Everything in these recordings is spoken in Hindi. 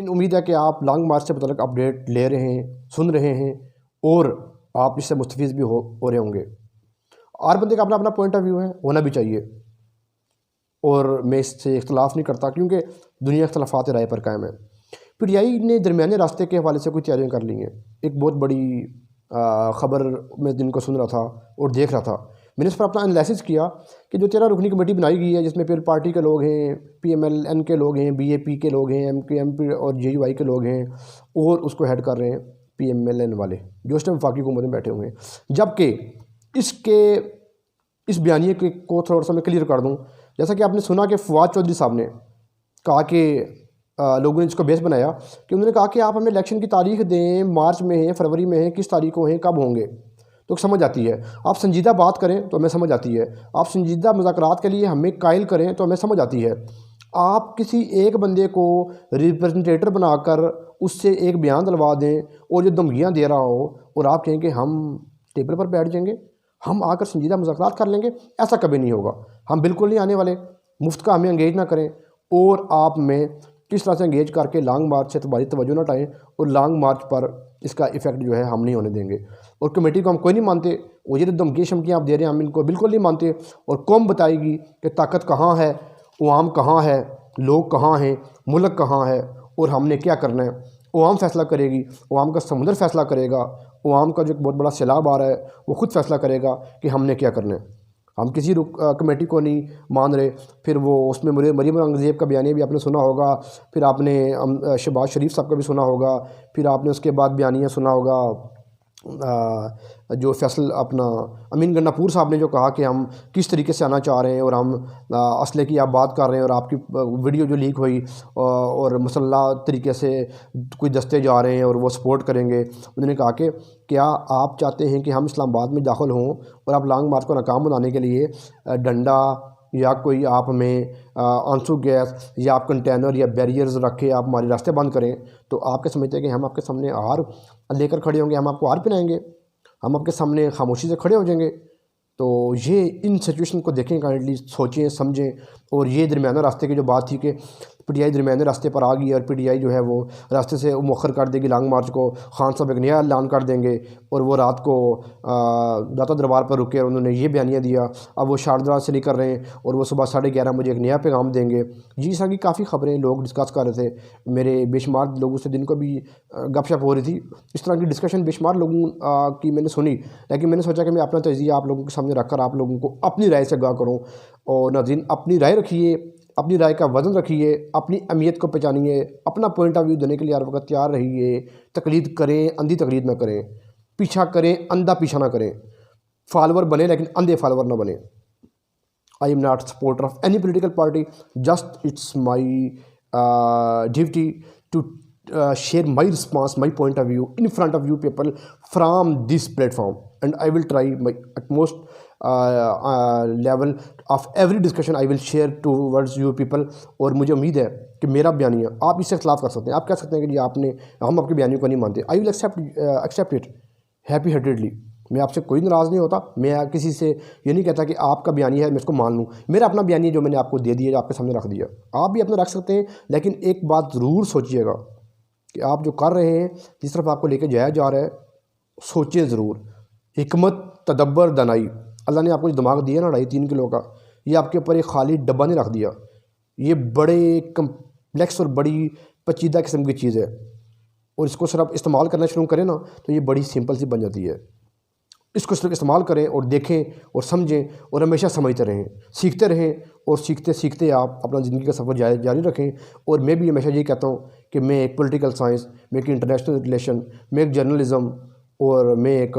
लेकिन उम्मीद है कि आप लॉन्ग मार्च से मतलब अपडेट ले रहे हैं, सुन रहे हैं और आप इससे मुस्तफ़ीज़ भी हो रहे होंगे। हर बंदे का अपना अपना पॉइंट ऑफ व्यू है, होना भी चाहिए, और मैं इससे इख्तलाफ नहीं करता क्योंकि दुनिया इख्तलाफात राय पर कायम है। पीटीआई ने दरमियाने रास्ते के हवाले से कुछ तैयारियाँ कर ली हैं। एक बहुत बड़ी ख़बर मैं दिन को सुन रहा था और देख रहा था, मैंने इस पर अपना एनालिसिस किया कि जो 13 रुकनी कमेटी बनाई गई है, जिसमें फिर पार्टी के लोग हैं, PMLN के लोग हैं, BAP के लोग हैं, MKMP और JUI के लोग हैं, और उसको हेड कर रहे हैं PMLN वाले जो इस टाइम वफाकी हुकूमत में बैठे हुए हैं। जबकि इस बयानिए को थोड़ा सा मैं क्लियर कर दूँ, जैसा कि आपने सुना कि फवाद चौधरी साहब ने कहा कि लोगों ने इसको बेस बनाया कि उन्होंने कहा कि आप हमें इलेक्शन की तारीख दें, मार्च में है, फरवरी में है, किस तारीख को हैं, कब होंगे, तो समझ आती है। आप संजीदा बात करें तो हमें समझ आती है, आप संजीदा मुज़ाकरात के लिए हमें कायल करें तो हमें समझ आती है। आप किसी एक बंदे को रिप्रेजेंटेटर बनाकर उससे एक बयान दिलवा दें और जो धमकियाँ दे रहा हो और आप कहें कि हम टेबल पर बैठ जाएंगे, हम आकर संजीदा मुज़ाकरात कर लेंगे, ऐसा कभी नहीं होगा। हम बिल्कुल नहीं आने वाले। मुफ्त का हमें एंगेज ना करें, और आप में किस तरह से एंगेज करके लॉन्ग मार्च से तुम्हारी तवज्जो ना हटाएं, और लॉन्ग मार्च पर इसका इफ़ेक्ट जो है हम नहीं होने देंगे। और कमेटी को हम कोई नहीं मानते, वो ये धमकी शमकियाँ आप दे रहे हैं हम इनको बिल्कुल नहीं मानते। और कौम बताएगी कि ताकत कहाँ है, अवाम कहाँ है, लोग कहाँ हैं, मुल्क कहाँ है, और हमने क्या करना है। अवाम फैसला करेगी, अवाम का समुंदर फैसला करेगा, अवाम का जो बहुत बड़ा सैलाब आ रहा है वो खुद फैसला करेगा कि हमने क्या करना है। हम किसी कमेटी को नहीं मान रहे। फिर वो उसमें मरीम औरंगज़ेब का बयानिया भी आपने सुना होगा, फिर आपने शहबाज शरीफ साहब का भी सुना होगा, फिर आपने उसके बाद बयानिया सुना होगा जो फैसल अपना अमीन गन्नापुर साहब ने जो कहा कि हम किस तरीके से आना चाह रहे हैं, और हम असले की आप बात कर रहे हैं, और आपकी वीडियो जो लीक हुई और मुसल्लह तरीके से कुछ दस्ते जा रहे हैं और वो सपोर्ट करेंगे। उन्होंने कहा कि क्या आप चाहते हैं कि हम इस्लामाबाद में दाखिल हों और आप लॉन्ग मार्च को नाकाम बनाने के लिए डंडा या कोई आप में आंसू गैस या आप कंटेनर या बैरियर्स रख के आप हमारे रास्ते बंद करें, तो आप क्या समझते हैं कि हम आपके सामने हार लेकर खड़े होंगे, हम आपको हार पहनाएंगे, हम आपके सामने खामोशी से खड़े हो जाएंगे? तो ये इन सिचुएशन को देखें, काइंडली सोचें समझें। और ये दरमियाना रास्ते की जो बात थी कि पीटीआई दरमियाने रास्ते पर आ गई और पीटीआई जो है वो रास्ते से मुअख्खर कर देगी लॉन्ग मार्च को, खान साहब एक नया ऐलान कर देंगे, और वो रात को दाता दरबार पर रुके और उन्होंने ये बयानिया दिया। अब वो शारदा से नहीं कर रहे हैं और वो सुबह 11:30 बजे एक नया पैगाम देंगे। जी, इस तरह की काफ़ी ख़बरें लोग डिस्कस कर रहे थे। मेरे बेशुमार लोगों से दिन को भी गपशप हो रही थी, इस तरह की डिस्कशन बेशुमार लोगों की मैंने सुनी। लेकिन मैंने सोचा कि मैं अपना तजिया आप लोगों के सामने रखकर आप लोगों को अपनी राय से आगाह करूँ। और नाज़रीन, अपनी राय रखिए, अपनी राय का वज़न रखिए, अपनी अहमियत को पहचानिए, अपना पॉइंट ऑफ व्यू देने के लिए हर वक्त तैयार रहिए। तकलीद करें, अंधी तकलीद ना करें, पीछा करें, अंधा पीछा ना करें। फॉलोवर बने लेकिन अंधे फॉलोवर ना बने। I am not supporter of any political party, just it's my duty to share my response, my point of view in front of you people from this platform, and I will try my utmost level of every discussion I will share towards you people। और मुझे उम्मीद है कि मेरा बयानिया आप इससे खिलाफ कर सकते हैं। आप कह सकते हैं कि जी हम आपके बयानियों को नहीं मानते। I will accept it happy heartedly. मैं आपसे कोई नाराज़ नहीं होता। मैं किसी से ये नहीं कहता कि आपका बयानिया है मैं इसको मान लूँ। मेरा अपना बयानिया जो मैंने आपको दे दिया, आपके सामने रख दिया, आप भी अपना रख सकते हैं। लेकिन एक बात ज़रूर सोचिएगा कि आप जो कर रहे हैं, जिस तरफ आपको लेके जाया जा रहा है, सोचें ज़रूर। हिकमत, तदब्बर, दानाई, अल्लाह ने आपको जो दिमाग दिया ना 2.5-3 किलो का, ये आपके ऊपर एक खाली डब्बा नहीं रख दिया। ये बड़े कम्प्लेक्स और बड़ी पेचीदा किस्म की चीज़ है, और इसको सिर्फ इस्तेमाल करना शुरू करें ना तो ये बड़ी सिंपल सी बन जाती है। इसको सिर्फ इस्तेमाल करें और देखें और समझें और हमेशा समझते रहें, सीखते रहें, और सीखते सीखते आप अपना ज़िंदगी का सफ़र जारी रखें। और मैं भी हमेशा यही कहता हूँ कि मैं एक पॉलिटिकल साइंस, मैं एक इंटरनेशनल रिलेशन, मैं एक जर्नलिज़म, और मैं एक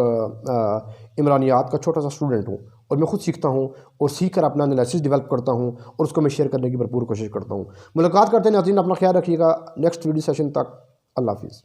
इमरानियात का छोटा सा स्टूडेंट हूँ, और मैं खुद सीखता हूँ और सीख कर अपना एनालिसिस डेवलप करता हूँ और उसको मैं शेयर करने की भरपूर कोशिश करता हूँ। मुलाकात करते हैं नाज़रीन, अपना ख्याल रखिएगा। नेक्स्ट वीडियो सेशन तक अल्लाह हाफ़िज़।